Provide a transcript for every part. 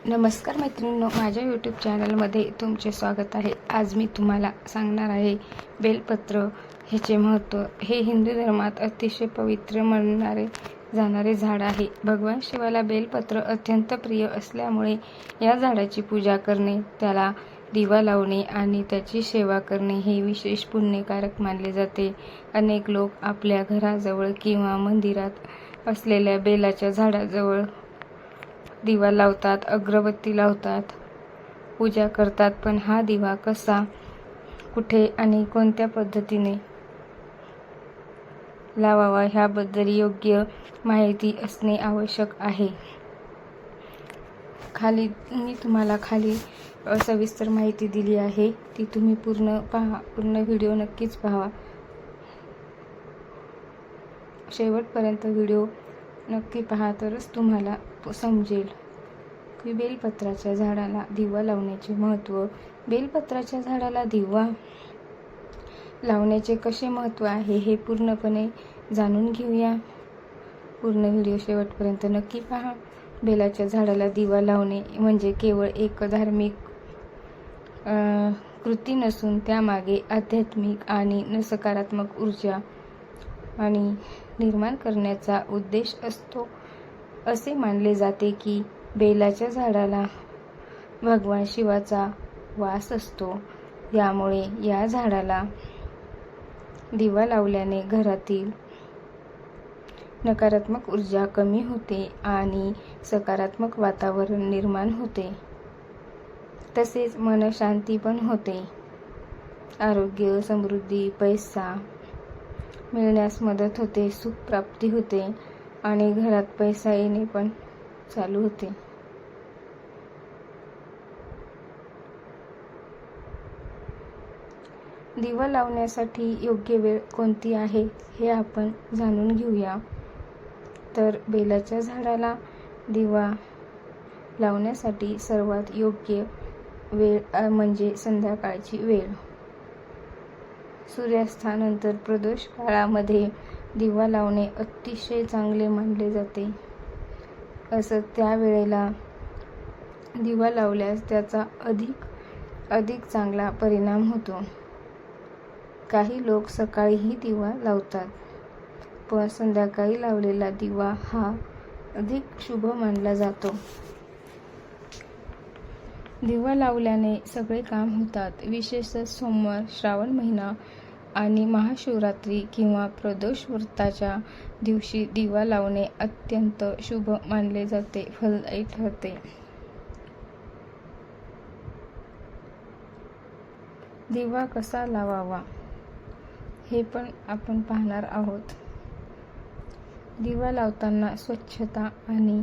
नमस्कार मैत्रिणींनो, माझ्या यूट्यूब चॅनलमध्ये तुमचे स्वागत आहे. आज मी तुम्हाला सांगणार आहे बेलपत्र ह्याचे महत्त्व. हे हिंदू धर्मात अतिशय पवित्र मानले जाणारे झाड आहे. भगवान शिवाला बेलपत्र अत्यंत प्रिय असल्यामुळे या झाडाची पूजा करणे, त्याला दिवा लावणे आणि त्याची सेवा करणे हे विशेष पुण्यकारक मानले जाते. अनेक लोक आपल्या घराजवळ किंवा मंदिरात असलेल्या बेलाच्या झाडाजवळ दिवा लावतात, अगरबत्ती लावतात, पूजा करतात. पण हा दिवा कसा, कुठे आणि कोणत्या पद्धतीने लावावा ह्याबद्दल योग्य माहिती असणे आवश्यक आहे. मी तुम्हाला सविस्तर माहिती दिली आहे, ती तुम्ही पूर्ण पहा. पूर्ण व्हिडिओ नक्कीच पहा. शेवटपर्यंत व्हिडिओ नक्की पहा, तरच तुम्हाला समजेल की बेलपत्राच्या झाडाला दिवा लावण्याचे महत्त्व. बेलपत्राच्या झाडाला दिवा लावण्याचे कसे महत्त्व आहे हे पूर्णपणे जाणून घेऊया. पूर्ण व्हिडिओ शेवटपर्यंत नक्की पहा. बेलाच्या झाडाला दिवा लावणे म्हणजे केवळ एक धार्मिक कृती नसून त्यामागे आध्यात्मिक आणि सकारात्मक ऊर्जा आणि निर्माण करण्याचा उद्देश असतो. असे मानले जाते की बेलाच्या झाडाला भगवान शिवाचा वास असतो. यामुळे या झाडाला दिवा लावल्याने घरातील नकारात्मक ऊर्जा कमी होते आणि सकारात्मक वातावरण निर्माण होते. तसेच मनशांती पण होते. आरोग्य, समृद्धी, पैसा मिळण्यास मदत होते, सुख प्राप्ती होते आणि घरात पैसा येणे पण चालू होते. दिवा लावण्यासाठी योग्य वेळ कोणती आहे हे आपण जाणून घेऊया. तर बेलाच्या झाडाला दिवा लावण्यासाठी सर्वात योग्य वेळ म्हणजे संध्याकाळची वेळ. सूर्यास्तानंतर प्रदोष काळामध्ये दिवा लावणे अतिशय चांगले मानले जाते. त्या वेळेला दिवा लावल्यास त्याचा अधिक चांगला परिणाम होतो. काही लोक सकाळीही दिवा लावतात, पण संध्याकाळी लावलेला दिवा हा अधिक शुभ मानला जातो. दिवा लावल्याने सगळे काम होतात. विशेषतः सोमवार, श्रावण महिना आणि महाशिवरात्री किंवा प्रदोष व्रताच्या दिवशी दिवा लावणे अत्यंत शुभ मानले जाते, फलदायी ठरते. दिवा कसा लावावा हे पण आपण पाहणार आहोत. दिवा लावताना स्वच्छता आणि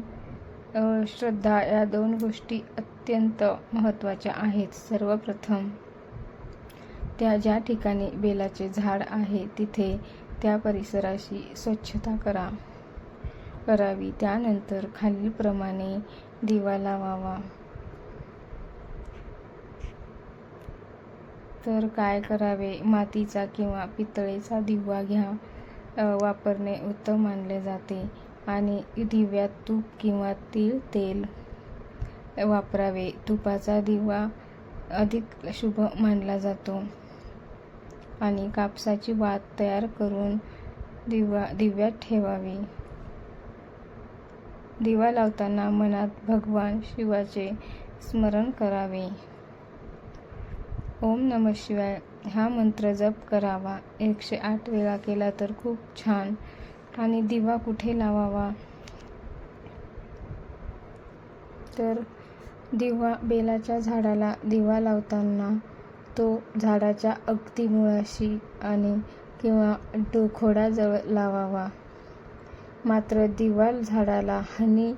श्रद्धा या दोन गोष्टी अत्यंत महत्त्वाच्या आहेत. सर्वप्रथम ज्या ठिकाणी बेलाचे झाड आहे तिथे त्या परिसराची स्वच्छता करावी. त्यानंतर खालीलप्रमाणे दिवा लावावा. तर काय करावे? मातीचा किंवा पितळेचा दिवा वापरणे उत्तम मानले जाते आणि दिव्यात तूप किंवा तेल वापरावे. तुपाचा दिवा अधिक शुभ मानला जातो आणि कापसाची वात तयार करून दिव्यात ठेवावी. दिवा लावताना मनात भगवान शिवाचे स्मरण करावे. ओम नमः शिवाय हा मंत्र जप करावा. 108 वेळा केला तर खूप छान. आणि दिवा कुठे लावावा? तर बेलाच्या झाडाला दिवा लावताना तो झाडाच्या अगदी मुळाशी किंवा खोडाजवळ लावावा. मात्र दिवा झाडाला हानी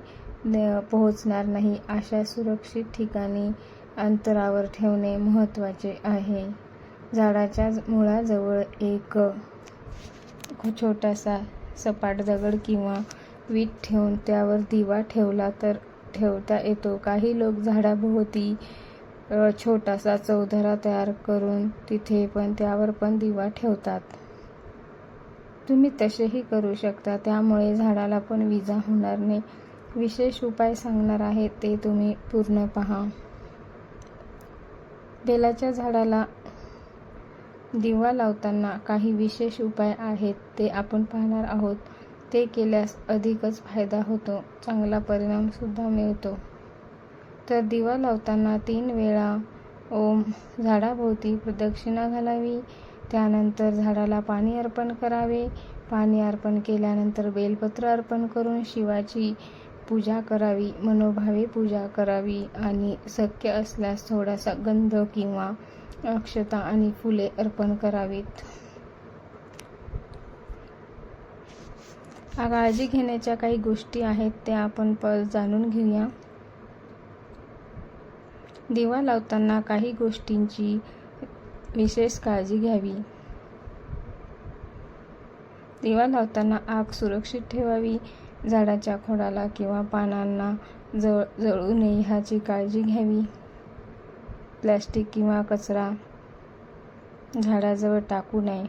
पोहोचणार नाही अशा सुरक्षित ठिकाणी अंतरावर ठेवणे महत्त्वाचे आहे. झाडाच्या मुळाजवळ एक छोटासा सपाट दगड किंवा वीट ठेवून त्यावर दिवा ठेवता येतो. काही लोक झाडाभोवती छोटासा चौथरा तयार करून त्यावर पण दिवा ठेवतात. तुम्ही तसेही करू शकता. त्यामुळे झाडाला पण विजा होणार नाही विशेष उपाय सांगणार आहे ते तुम्ही पूर्ण पहा. बेलाच्या झाडाला दिवा लावताना काही विशेष उपाय आहेत ते आपण पाहणार आहोत. ते केल्यास अधिकच फायदा होतो, चांगला परिणाम सुद्धा मिळतो. तर दिवा लावताना 3 वेळा ओम झाडाभोवती प्रदक्षिणा घालावी. त्यानंतर झाडाला पाणी अर्पण करावे. पाणी अर्पण केल्यानंतर बेलपत्र अर्पण करून शिवाची पूजा करावी, मनोभावे पूजा करावी आणि शक्य असल्यास थोडासा गंध किंवा अक्षता आणि फुले अर्पण करावीत. काळजी घेण्याच्या काही गोष्टी आहेत त्या आपण जाणून घेऊया. दिवा लावताना काही गोष्टींची विशेष काळजी घ्यावी. दिवा लावताना आग सुरक्षित ठेवावी. झाडाच्या खोडाला किंवा पानांना जळू नये ह्याची काळजी घ्यावी. प्लॅस्टिक किंवा कचरा झाडाजवळ टाकू नये.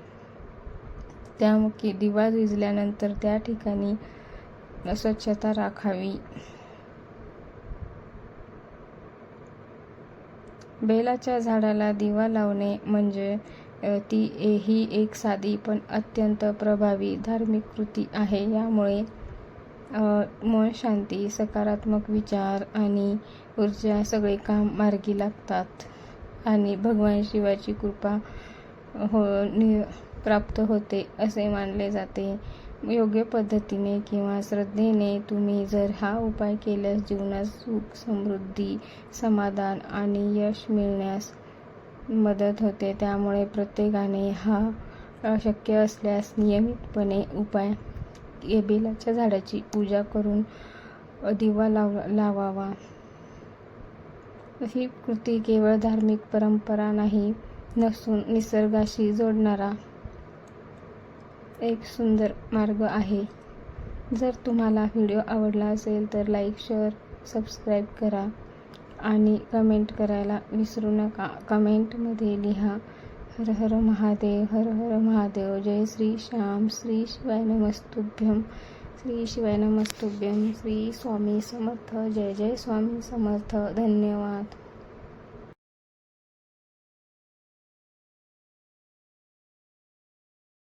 त्यामुळे दिवा विझल्यानंतर त्या ठिकाणी स्वच्छता राखावी. बेलाच्या झाडाला दिवा लावणे म्हणजे ही एक साधी पण अत्यंत प्रभावी धार्मिक कृती आहे. यामुळे मन शांती, सकारात्मक विचार आणि ऊर्जा सगळे काम मार्गी लागतात आणि भगवान शिवाची कृपा प्राप्त होते असे मानले जाते. योग्य पद्धतीने किंवा श्रद्धेने तुम्ही जर हा उपाय केल्यास जीवनात सुख, समृद्धी, समाधान आणि यश मिळण्यास मदत होते. त्यामुळे प्रत्येकाने हा शक्य असल्यास नियमितपणे उपाय बेलाच्या झाडाची पूजा करून दिवा लावावा. ही कृती केवळ धार्मिक परंपरा नाही नसून निसर्गाशी जोडणारा एक सुंदर मार्ग आहे. जर तुम्हाला व्हिडिओ आवडला असेल तर लाईक, शेअर, सबस्क्राईब करा आणि कमेंट करायला विसरू नका. कमेंटमध्ये लिहा हर हर महादेव, हर हर महादेव, जय श्री श्याम, श्री शिवाय नमस्तुभ्यं, श्री शिवाय नमस्तुभ्यं, श्री स्वामी समर्थ, जय जय स्वामी समर्थ. धन्यवाद.